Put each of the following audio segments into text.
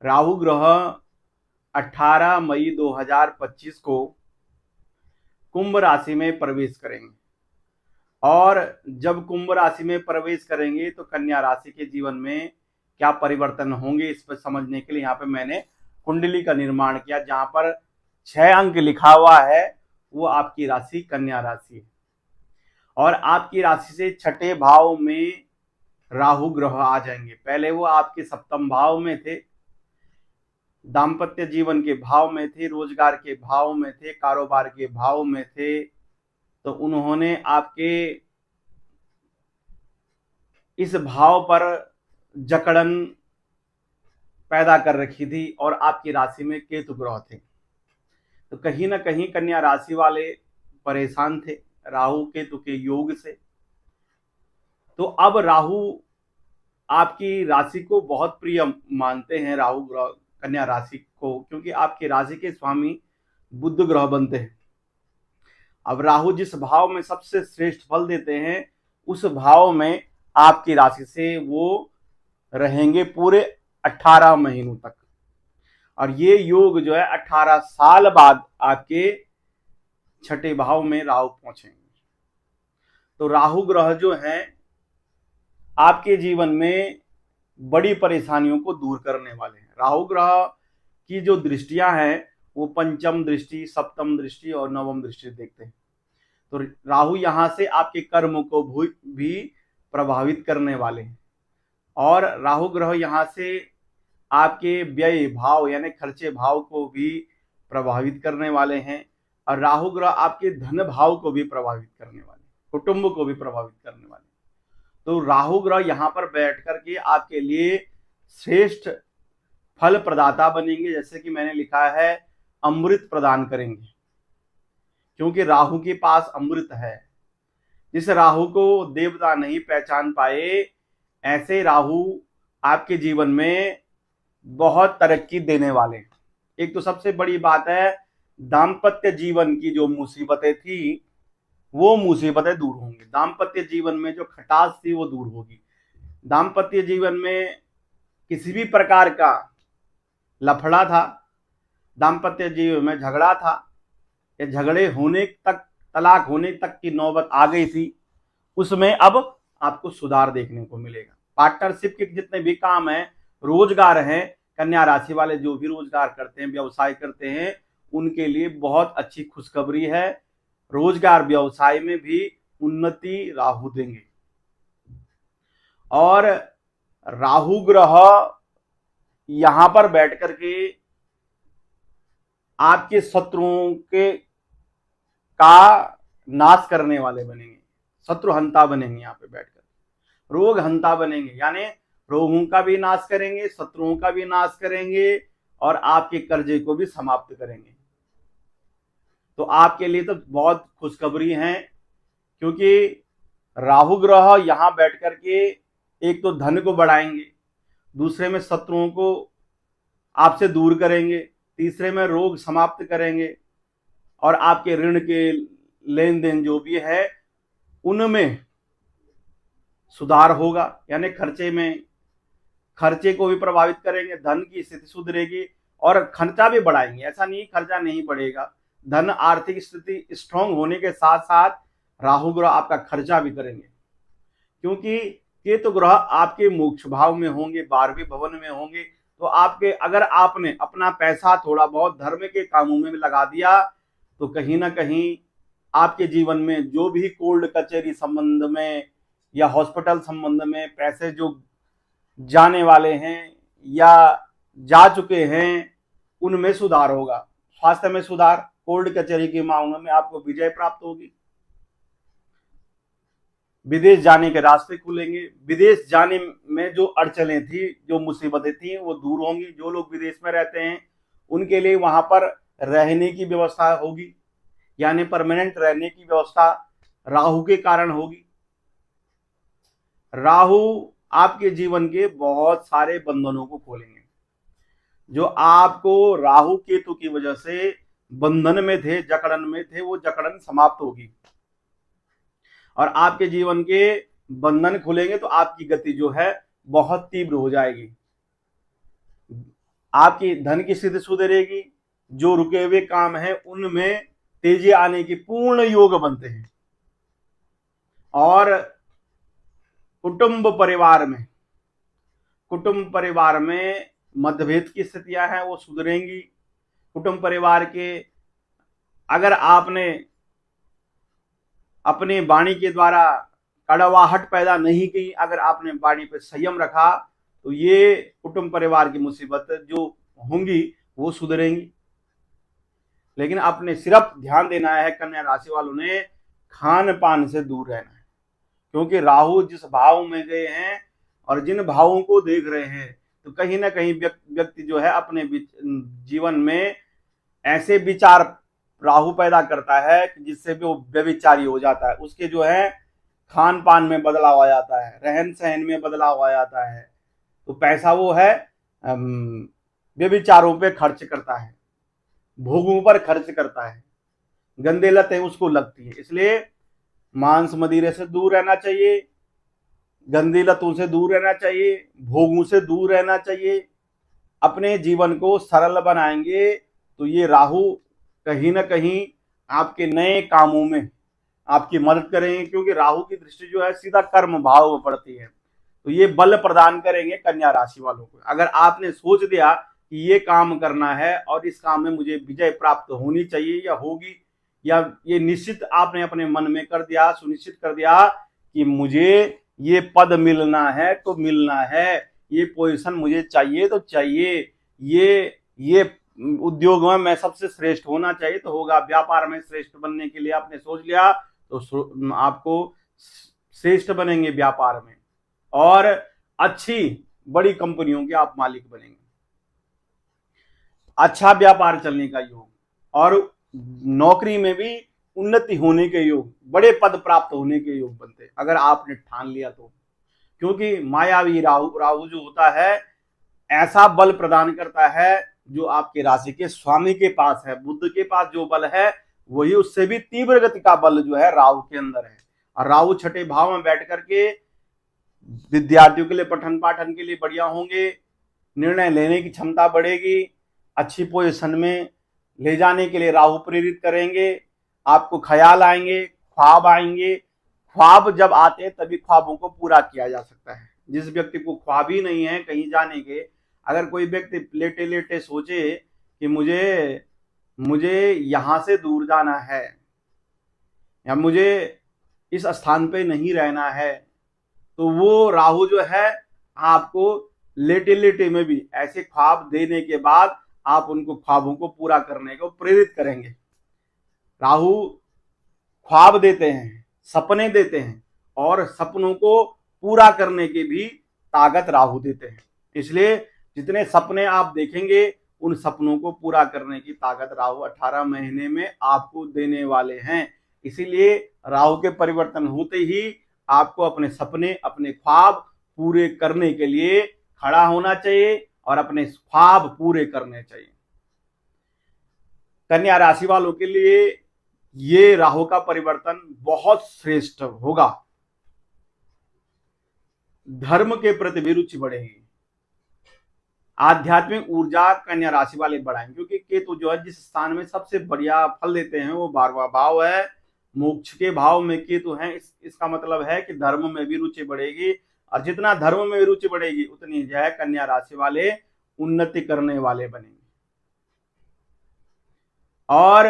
राहु ग्रह 18 मई 2025 को कुंभ राशि में प्रवेश करेंगे। और जब कुंभ राशि में प्रवेश करेंगे तो कन्या राशि के जीवन में क्या परिवर्तन होंगे, इस पर समझने के लिए यहाँ पे मैंने कुंडली का निर्माण किया, जहां पर 6 अंक लिखा हुआ है वो आपकी राशि कन्या राशि है। और आपकी राशि से छठे भाव में राहु ग्रह आ जाएंगे। पहले वो आपके सप्तम भाव में थे, दाम्पत्य जीवन के भाव में थे, रोजगार के भाव में थे, कारोबार के भाव में थे। तो उन्होंने आपके इस भाव पर जकड़न पैदा कर रखी थी और आपकी राशि में केतु ग्रह थे। तो कहीं ना कहीं कन्या राशि वाले परेशान थे राहु केतु के योग से। तो अब राहु आपकी राशि को बहुत प्रिय मानते हैं, राहु ग्रह कन्या राशि को, क्योंकि आपकी राशि के स्वामी बुध ग्रह बनते हैं। अब राहु जिस भाव में सबसे श्रेष्ठ फल देते हैं उस भाव में आपकी राशि से वो रहेंगे पूरे 18 महीनों तक। और ये योग जो है 18 साल बाद आपके छठे भाव में राहु पहुंचेंगे। तो राहु ग्रह जो है आपके जीवन में बड़ी परेशानियों को दूर करने वाले हैं। राहु ग्रह की जो दृष्टियां हैं वो पंचम दृष्टि, सप्तम दृष्टि और नवम दृष्टि देखते हैं। तो राहु यहां से आपके कर्म को भी प्रभावित करने वाले हैं। और राहु ग्रह यहां से आपके व्यय भाव यानी खर्चे भाव को भी प्रभावित करने वाले हैं। और राहु ग्रह आपके धन भाव को भी प्रभावित करने वाले, कुटुंब को भी प्रभावित करने वाले। तो राहु ग्रह यहाँ पर बैठ करके आपके लिए श्रेष्ठ फल प्रदाता बनेंगे। जैसे कि मैंने लिखा है, अमृत प्रदान करेंगे, क्योंकि राहु के पास अमृत है। जिस राहु को देवता नहीं पहचान पाए, ऐसे राहु आपके जीवन में बहुत तरक्की देने वाले हैं। एक तो सबसे बड़ी बात है, दाम्पत्य जीवन की जो मुसीबतें थी वो मुसीबतें दूर होंगी। दाम्पत्य जीवन में जो खटास थी वो दूर होगी। दाम्पत्य जीवन में किसी भी प्रकार का लफड़ा था, दाम्पत्य जीवन में झगड़ा था, या झगड़े होने तक, तलाक होने तक की नौबत आ गई थी, उसमें अब आपको सुधार देखने को मिलेगा। पार्टनरशिप के जितने भी काम हैं, रोजगार हैं, कन्या राशि वाले जो भी रोजगार करते हैं, व्यवसाय करते हैं, उनके लिए बहुत अच्छी खुशखबरी है। रोजगार व्यवसाय में भी उन्नति राहु देंगे। और राहु ग्रह यहां पर बैठ करके आपके शत्रुओं के का नाश करने वाले बनेंगे, शत्रु हंता बनेंगे। यहाँ पे बैठकर रोग हंता बनेंगे, यानी रोगों का भी नाश करेंगे, शत्रुओं का भी नाश करेंगे और आपके कर्जे को भी समाप्त करेंगे। तो आपके लिए तो बहुत खुशखबरी है, क्योंकि राहु ग्रह यहां बैठ करके एक तो धन को बढ़ाएंगे, दूसरे में शत्रुओं को आपसे दूर करेंगे, तीसरे में रोग समाप्त करेंगे और आपके ऋण के लेन देन जो भी है उनमें सुधार होगा। यानी खर्चे को भी प्रभावित करेंगे, धन की स्थिति सुधरेगी और खर्चा भी बढ़ाएंगे। ऐसा नहीं खर्चा नहीं बढ़ेगा, धन आर्थिक स्थिति स्ट्रांग होने के साथ साथ राहु ग्रह आपका खर्चा भी करेंगे, क्योंकि केतु ग्रह आपके मोक्ष भाव में होंगे, 12वें भवन में होंगे। तो आपके अगर आपने अपना पैसा थोड़ा बहुत धर्म के कामों में लगा दिया तो कहीं ना कहीं आपके जीवन में जो भी कोर्ट कचहरी संबंध में या हॉस्पिटल संबंध में पैसे जो जाने वाले हैं या जा चुके हैं उनमें सुधार होगा। स्वास्थ्य में सुधार, कोर्ट कचहरी के मामलों में आपको विजय प्राप्त होगी, विदेश जाने के रास्ते खुलेंगे, विदेश जाने में जो अड़चनें थी, जो मुसीबतें थी वो दूर होंगी। जो लोग विदेश में रहते हैं उनके लिए वहां पर रहने की व्यवस्था होगी, यानी परमानेंट रहने की व्यवस्था राहु के कारण होगी। राहु आपके जीवन के बहुत सारे बंधनों को खोलेंगे। जो आपको राहु केतु की वजह से बंधन में थे, जकड़न में थे, वो जकड़न समाप्त होगी और आपके जीवन के बंधन खुलेंगे। तो आपकी गति जो है बहुत तीव्र हो जाएगी। आपकी धन की स्थिति सुधरेगी, जो रुके हुए काम हैं उनमें तेजी आने की पूर्ण योग बनते हैं। और कुटुंब परिवार में मतभेद की स्थितियां हैं वो सुधरेंगी। कुटुंब परिवार के अगर आपने अपने वाणी के द्वारा कड़वाहट पैदा नहीं की, अगर आपने वाणी पे संयम रखा, तो ये कुटुंब परिवार की मुसीबत जो होंगी वो सुधरेंगी। लेकिन आपने सिर्फ ध्यान देना है, कन्या राशि वालों ने खान पान से दूर रहना है, क्योंकि राहु जिस भाव में गए हैं और जिन भावों को देख रहे हैं, तो कहीं ना कहीं व्यक्ति जो है अपने जीवन में ऐसे विचार राहु पैदा करता है कि जिससे भी वो व्यभिचारी हो जाता है। उसके जो है खान पान में बदलाव आ जाता है, रहन सहन में बदलाव आ जाता है, तो पैसा वो है व्यभिचारों पे खर्च करता है, भोगों पर खर्च करता है, गंदे लतें उसको लगती है। इसलिए मांस मदिरे से दूर रहना चाहिए, गंदी लतों से दूर रहना चाहिए, भोगों से दूर रहना चाहिए। अपने जीवन को सरल बनाएंगे तो ये राहु कहीं ना कहीं आपके नए कामों में आपकी मदद करेंगे, क्योंकि राहु की दृष्टि जो है सीधा कर्म भाव में पड़ती है, तो ये बल प्रदान करेंगे कन्या राशि वालों को। अगर आपने सोच दिया कि ये काम करना है और इस काम में मुझे विजय प्राप्त होनी चाहिए या होगी, या ये निश्चित आपने अपने मन में कर दिया, सुनिश्चित कर दिया कि मुझे ये पद मिलना है तो मिलना है, ये पोजीशन मुझे चाहिए तो चाहिए, ये उद्योग में मैं सबसे श्रेष्ठ होना चाहिए तो होगा, व्यापार में श्रेष्ठ बनने के लिए आपने सोच लिया तो आपको श्रेष्ठ बनेंगे व्यापार में, और अच्छी बड़ी कंपनियों के आप मालिक बनेंगे। अच्छा व्यापार चलने का योग, और नौकरी में भी उन्नति होने के योग, बड़े पद प्राप्त होने के योग बनते हैं अगर आपने ठान लिया तो। क्योंकि मायावी राहु जो होता है ऐसा बल प्रदान करता है जो आपके राशि के स्वामी के पास है। बुध के पास जो बल है वही उससे भी तीव्र गति का बल जो है राहु के अंदर है। और राहु छठे भाव में बैठ करके विद्यार्थियों के लिए पठन पाठन के लिए बढ़िया होंगे, निर्णय लेने की क्षमता बढ़ेगी, अच्छी पोजीशन में ले जाने के लिए राहु प्रेरित करेंगे, आपको ख्याल आएंगे, ख्वाब आएंगे। ख्वाब जब आते हैं तभी ख्वाबों को पूरा किया जा सकता है। जिस व्यक्ति को ख्वाब ही नहीं है कहीं जाने के, अगर कोई व्यक्ति लेटे लेटे सोचे कि मुझे यहां से दूर जाना है या मुझे इस स्थान पे नहीं रहना है, तो वो राहु जो है आपको लेटे लेटे में भी ऐसे ख्वाब देने के बाद आप उनको ख्वाबों को पूरा करने को प्रेरित करेंगे। राहु ख्वाब देते हैं, सपने देते हैं, और सपनों को पूरा करने की भी ताकत राहु देते हैं। इसलिए जितने सपने आप देखेंगे उन सपनों को पूरा करने की ताकत राहु 18 महीने में आपको देने वाले हैं। इसीलिए राहु के परिवर्तन होते ही आपको अपने सपने, अपने ख्वाब पूरे करने के लिए खड़ा होना चाहिए और अपने ख्वाब पूरे करने चाहिए। कन्या राशि वालों के लिए ये राहु का परिवर्तन बहुत श्रेष्ठ होगा। धर्म के प्रति भी रुचि बढ़ेगी, आध्यात्मिक ऊर्जा कन्या राशि वाले बढ़ाएंगे, क्योंकि केतु जो है जिस स्थान में सबसे बढ़िया फल देते हैं वो 12वां भाव है, मोक्ष के भाव में केतु है। इसका मतलब है कि धर्म में भी रुचि बढ़ेगी, और जितना धर्म में रुचि बढ़ेगी उतनी जो है कन्या राशि वाले उन्नति करने वाले बनेंगे। और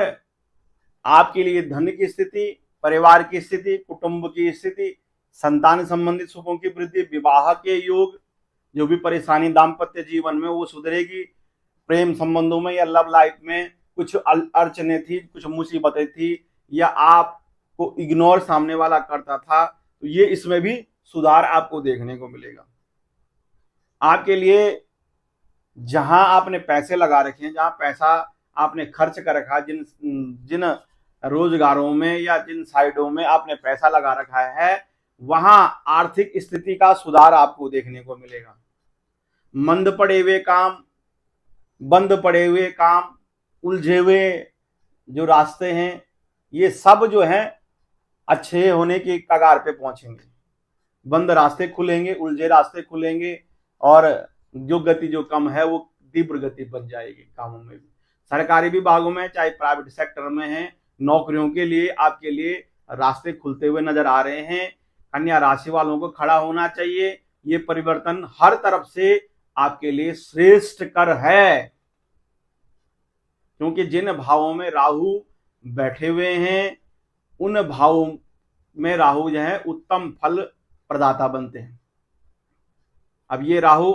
आपके लिए धन की स्थिति, परिवार की स्थिति, कुटुंब की स्थिति, संतान संबंधित सुखों की वृद्धि, विवाह के योग, जो भी परेशानी दाम्पत्य जीवन में वो सुधरेगी। प्रेम संबंधों में या लव लाइफ में कुछ अड़चने थी, कुछ मुसीबतें थी, या आपको इग्नोर सामने वाला करता था, तो ये इसमें भी सुधार आपको देखने को मिलेगा। आपके लिए जहां आपने पैसे लगा रखे हैं, जहां पैसा आपने खर्च कर रखा, जिन रोजगारों में या जिन साइडों में आपने पैसा लगा रखा है, वहां आर्थिक स्थिति का सुधार आपको देखने को मिलेगा। मंद पड़े हुए काम, बंद पड़े हुए काम, उलझे हुए जो रास्ते हैं, ये सब जो हैं अच्छे होने की कगार पे पहुंचेंगे। बंद रास्ते खुलेंगे, उलझे रास्ते खुलेंगे, और जो गति जो कम है वो तीव्र गति बन जाएगी कामों में भी। सरकारी विभागों में चाहे प्राइवेट सेक्टर में है, नौकरियों के लिए आपके लिए रास्ते खुलते हुए नजर आ रहे हैं। कन्या राशि वालों को खड़ा होना चाहिए। ये परिवर्तन हर तरफ से आपके लिए श्रेष्ठ कर है, क्योंकि जिन भावों में राहु बैठे हुए हैं उन भावों में राहु जो है उत्तम फल प्रदाता बनते हैं। अब ये राहु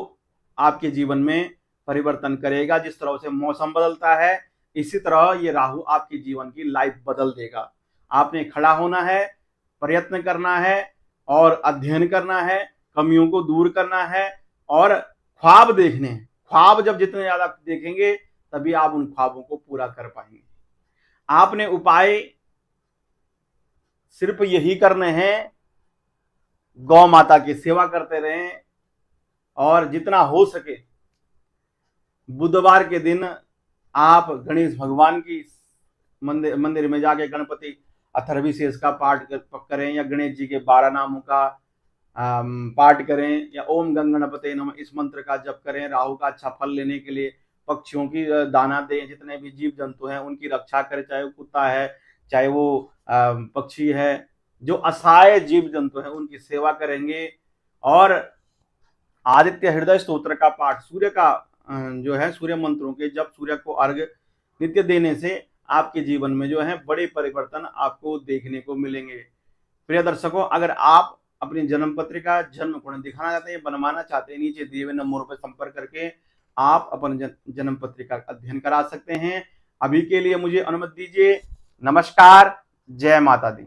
आपके जीवन में परिवर्तन करेगा। जिस तरह से मौसम बदलता है, इसी तरह ये राहु आपके जीवन की लाइफ बदल देगा। आपने खड़ा होना है, प्रयत्न करना है और अध्ययन करना है, कमियों को दूर करना है और ख्वाब देखने हैं। ख्वाब जब जितने ज्यादा देखेंगे तभी आप उन ख्वाबों को पूरा कर पाएंगे। आपने उपाय सिर्फ यही करने हैं, गौ माता की सेवा करते रहें और जितना हो सके बुधवार के दिन आप गणेश भगवान की मंदिर में जाके गणपति अथर्वशीर्ष का पाठ करें या गणेश जी के 12 नामों का पाठ करें या ओम गणपते नमः इस मंत्र का जप करें। राहु का अच्छा फल लेने के लिए पक्षियों की दाना दें, जितने भी जीव जंतु हैं उनकी रक्षा करें, चाहे वो कुत्ता है चाहे वो पक्षी है, जो असहाय जीव जंतु हैं उनकी सेवा करेंगे। और आदित्य हृदय स्तोत्र का पाठ, सूर्य का जो है सूर्य मंत्रों के जब सूर्य को अर्घ्य नित्य देने से आपके जीवन में जो है बड़े परिवर्तन आपको देखने को मिलेंगे। प्रिय दर्शकों, अगर आप अपनी जन्म पत्रिका जन्म कुंडली दिखाना चाहते हैं, बनवाना चाहते हैं, नीचे दिए हुए नंबरों पर संपर्क करके आप अपनी जन्म पत्रिका का अध्ययन करा सकते हैं। अभी के लिए मुझे अनुमति दीजिए। नमस्कार, जय माता दी।